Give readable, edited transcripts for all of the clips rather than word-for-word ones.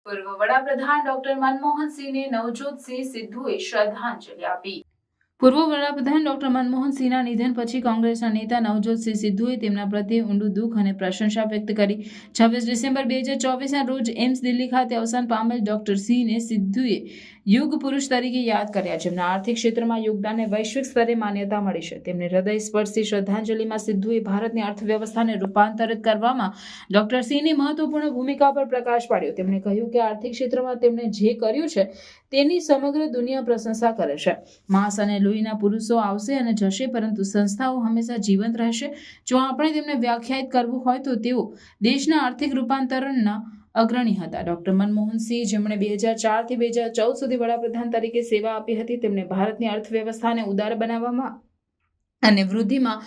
પૂર્વ વડાપ્રધાન ડોક્ટર મનમોહન સિંહને નવજોત સિંહ સિદ્ધુએ શ્રદ્ધાંજલિ આપી। પૂર્વ વડાપ્રધાન ડોક્ટર મનમોહન સિંહના નિધન પછી કોંગ્રેસના નેતા નવજોત સિંહ સિદ્ધુએ તેમના પ્રત્યે ઊંડું દુઃખ અને પ્રશંસા વ્યક્ત કરી। 26 ડિસેમ્બર 2024ના રોજ એમ્સ દિલ્હી ખાતે અવસાન પામેલ ડોક્ટર સિંહને સિદ્ધુએ યુગ પુરુષ તરીકે યાદ કર્યા, જેમના આર્થિક ક્ષેત્રમાં યોગદાનને વૈશ્વિક સ્તરે માન્યતા મળી છે। તેમને હૃદયસ્પર્શી શ્રદ્ધાંજલિમાં સિદ્ધુએ ભારતની અર્થવ્યવસ્થાને રૂપાંતરિત કરવામાં ડોક્ટર સિંહની મહત્વપૂર્ણ ભૂમિકા પર પ્રકાશ પાડ્યો। તેમણે કહ્યું કે આર્થિક ક્ષેત્રમાં તેમણે જે કર્યું છે તેની સમગ્ર દુનિયા પ્રશંસા કરે છે। માંસ અને લોહીના પુરુષો આવશે અને જશે, પરંતુ સંસ્થાઓ હંમેશા જીવંત રહેશે। જો આપણે તેમને વ્યાખ્યાયિત કરવું હોય તો તેઓ દેશના આર્થિક રૂપાંતરણના અગ્રણી હતા। ડોક્ટર મનમોહન સિંહ, જેમણે 2004 થી 2014 સુધી વડાપ્રધાન તરીકે સેવા આપી હતી, તેમણે ભારતની અર્થવ્યવસ્થાને ઉદાર બનાવવામાં અને વૃદ્ધિમાં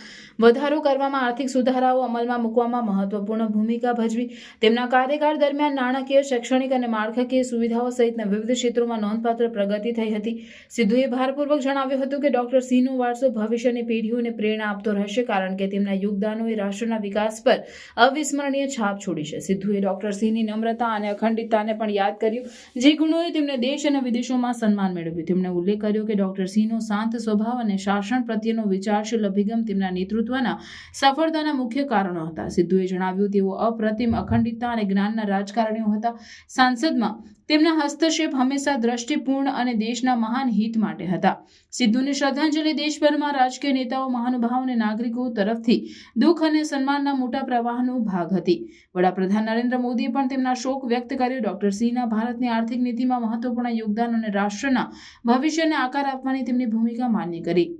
વધારો કરવામાં, આર્થિક સુધારાઓ અમલમાં મૂકવામાં મહત્વપૂર્ણ ભૂમિકા ભજવી। તેમના કાર્યકાળ દરમિયાન નાણાકીય, શૈક્ષણિક અને માળખાકીય સુવિધાઓ સહિતના વિવિધ ક્ષેત્રોમાં નોંધપાત્ર પ્રગતિ થઈ હતી। સિદ્ધુએ ભારપૂર્વક જણાવ્યું હતું કે ડોક્ટર સિંહનો વારસો ભવિષ્યની પેઢીઓને પ્રેરણા આપતો રહેશે, કારણ કે તેમના યોગદાનોએ રાષ્ટ્રના વિકાસ પર અવિસ્મરણીય છાપ છોડી છે। સિદ્ધુએ ડોક્ટર સિંહની નમ્રતા અને અખંડિતતાને પણ યાદ કર્યું, જે ગુણોએ તેમને દેશ અને વિદેશોમાં સન્માન મેળવ્યું। તેમણે ઉલ્લેખ કર્યો કે ડોક્ટર સિંહનો શાંત સ્વભાવ અને શાસન પ્રત્યેનો વિચારશીલ અભિગમ તેમના નેતૃત્વના સફળતાના મુખ્ય કારણો હતા। સિદ્ધુએ જણાવ્યું, તેઓ અપ્રતિમ અખંડિતતા અને જ્ઞાનના રાજકારણીઓ હતા। સાંસદમાં તેમના હસ્તક્ષેપ હંમેશા દ્રષ્ટિપૂર્ણ અને દેશના મહાન હિત માટે હતા। સિદ્ધુની શ્રદ્ધાંજલિ દેશભરમાં રાજકીય નેતાઓ, મહાનુભાવો અને નાગરિકો તરફથી દુઃખ અને સન્માનના મોટા પ્રવાહનો ભાગ હતી। વડાપ્રધાન નરેન્દ્ર મોદીએ પણ તેમના શોક વ્યક્ત કર્યો। ડોક્ટર સિંહના ભારતની આર્થિક નીતિમાં મહત્વપૂર્ણ યોગદાન અને રાષ્ટ્રના ભવિષ્યને આકાર આપવાની તેમની ભૂમિકા માન્ય કરી।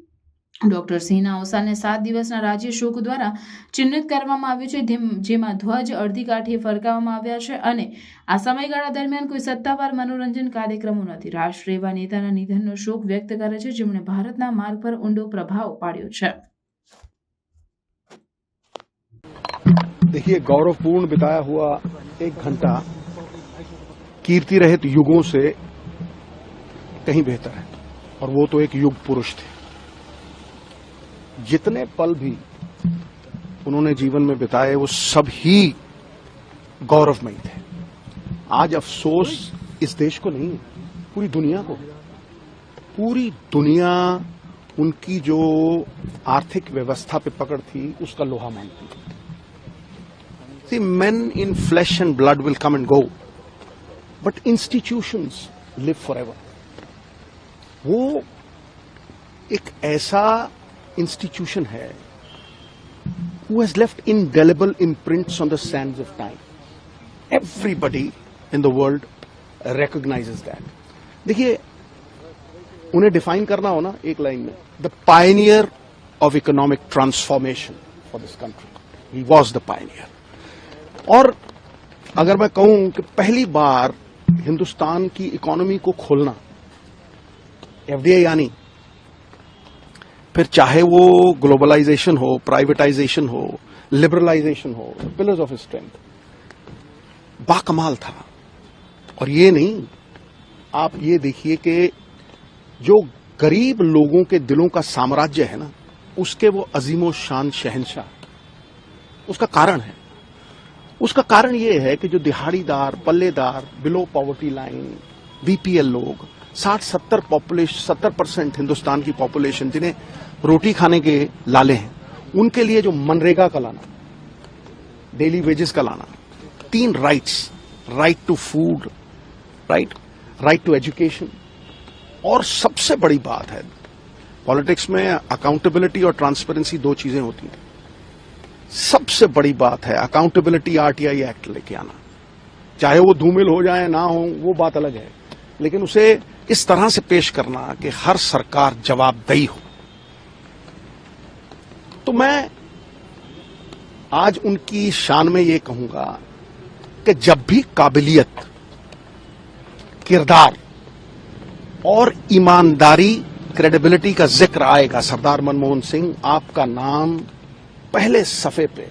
ડોક્ટર સિંહના અવસાનને 7 દિવસના રાજ્ય શોક દ્વારા ચિહ્નિત કરવામાં આવ્યું છે, જેમાં ધ્વજ અડધી કાઠીએ ફરકાવવામાં આવ્યા છે અને આ સમયગાળા દરમિયાન કોઈ સત્તાવાર મનોરંજન કાર્યક્રમો નથી। રાષ્ટ્ર એવા નેતાના નિધનનો શોક વ્યક્ત કરે છે, જેમણે ભારતના માર્ગ પર ઊંડો પ્રભાવ પાડ્યો છે। देखिए, गौरवपूर्ण बिताया हुआ 1 घंटा कीर्ति रहित युगों से कहीं बेहतर है, और वो तो एक युग पुरुष थे। जितने पल भी उन्होंने जीवन में बिताए वो सब ही गौरवमयी थे। आज अफसोस इस देश को नहीं है, पूरी दुनिया को। पूरी दुनिया उनकी जो आर्थिक व्यवस्था पे पकड़ थी उसका लोहा मानती थी। See, men in flesh and blood will come and go, but institutions live forever. वो एक ऐसा institution है who has left indelible imprints on the sands of time. Everybody in the world recognizes that. देखिए, उन्हें define करना हो ना एक लाइन में, the pioneer of economic transformation for this country. He was the pioneer. और अगर मैं कहूं कि पहली बार हिंदुस्तान की इकोनॉमी को खोलना, एफडीआई यानी, फिर चाहे वो ग्लोबलाइजेशन हो, प्राइवेटाइजेशन हो, लिबरलाइजेशन हो, पिलर्स ऑफ स्ट्रेंथ, बाकमाल था। और ये नहीं, आप ये देखिए कि जो गरीब लोगों के दिलों का साम्राज्य है ना, उसके वो अजीमो शान शहंशाह, उसका कारण है। उसका कारण ये है कि जो दिहाड़ीदार, पल्लेदार, बिलो पॉवर्टी लाइन, बीपीएल लोग, 60-70% हिंदुस्तान की पॉपुलेशन जिन्हें रोटी खाने के लाले हैं, उनके लिए जो मनरेगा का लाना, डेली वेजेस का लाना, 3 rights, right to food, right to education, और सबसे बड़ी बात है, पॉलिटिक्स में अकाउंटेबिलिटी और ट्रांसपेरेंसी 2 चीजें होती हैं। सबसे बड़ी बात है अकाउंटेबिलिटी आरटीआई एक्ट लेके आना। चाहे वो धूमिल हो जाए ना हो, वो बात अलग है, लेकिन उसे इस तरह से पेश करना कि हर सरकार जवाबदेही हो। तो मैं आज उनकी शान में ये कहूंगा कि जब भी काबिलियत, किरदार और ईमानदारी, क्रेडिबिलिटी का जिक्र आएगा, सरदार मनमोहन सिंह, आपका नाम पहले सफे पे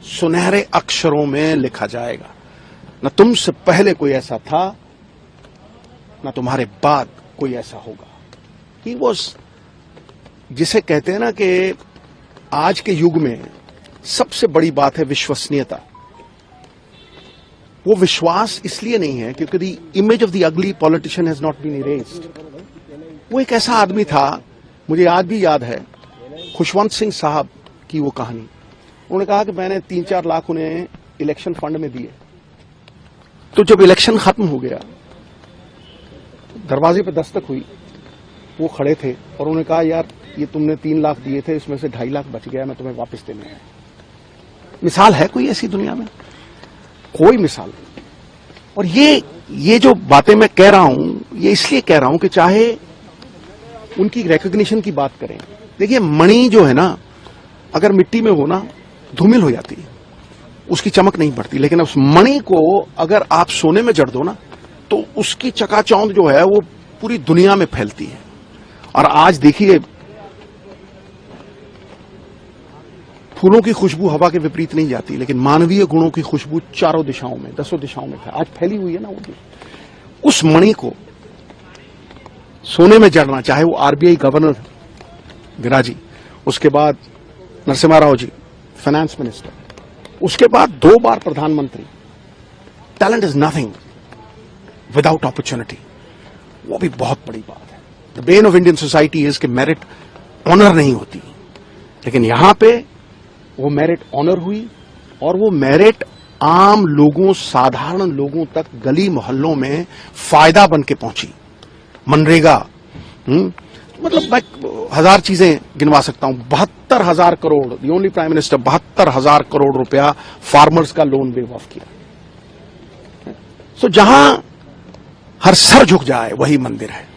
सुनहरे अक्षरों में लिखा जाएगा। न तुमसे पहले कोई ऐसा था, न तुम्हारे बाद कोई ऐसा होगा। ही वॉज, जिसे कहते हैं ना कि आज के युग में सबसे बड़ी बात है विश्वसनीयता। वो विश्वास इसलिए नहीं है क्योंकि the image of the ugly politician has not been erased. वो एक ऐसा आदमी था, मुझे आज भी याद है खुशवंत सिंह साहब की वो कहानी। उन्होंने कहा कि मैंने 3-4 लाख उन्हें इलेक्शन फंड में दिए, तो जब इलेक्शन खत्म हो गया दरवाजे पे दस्तक हुई, वो खड़े थे और उन्होंने कहा यार ये तुमने 3 लाख दिए थे, इसमें से 2.5 लाख बच गया, मैं तुम्हें वापस देने आया। मिसाल है कोई ऐसी दुनिया में? कोई मिसाल नहीं। और ये जो बातें मैं कह रहा हूं ये इसलिए कह रहा हूं कि चाहे उनकी रिकॉग्निशन की बात करें, देखिए मणि जो है ना अगर मिट्टी में हो ना धूमिल हो जाती है, उसकी चमक नहीं बढ़ती, लेकिन उस मणि को अगर आप सोने में जड़ दो ना तो उसकी चकाचौंध जो है वो पूरी दुनिया में फैलती है। और आज देखिए फूलों की खुशबू हवा के विपरीत नहीं जाती, लेकिन मानवीय गुणों की खुशबू चारों दिशाओं में, 10 दिशाओं में आज फैली हुई है ना। उस मणि को सोने में जड़ना, चाहे वो आरबीआई गवर्नर विराजी, उसके बाद नरसिम्हा राव जी फाइनेंस मिनिस्टर, उसके बाद 2 बार प्रधानमंत्री। Talent is nothing without opportunity, वो भी बहुत बड़ी बात है। The Ben of Indian society is कि मेरिट ऑनर नहीं होती, लेकिन यहां पे वो मेरिट ऑनर हुई और वो मेरिट आम लोगों, साधारण लोगों तक गली मोहल्लों में फायदा बन के पहुंची। मनरेगा, मतलब मैं 1000 चीजें गिनवा सकता हूं। 72,000 crore, the only prime minister 72,000 crore रुपया फार्मर्स का लोन वेव ऑफ किया। सो जहां हर सर झुक जाए वही मंदिर है।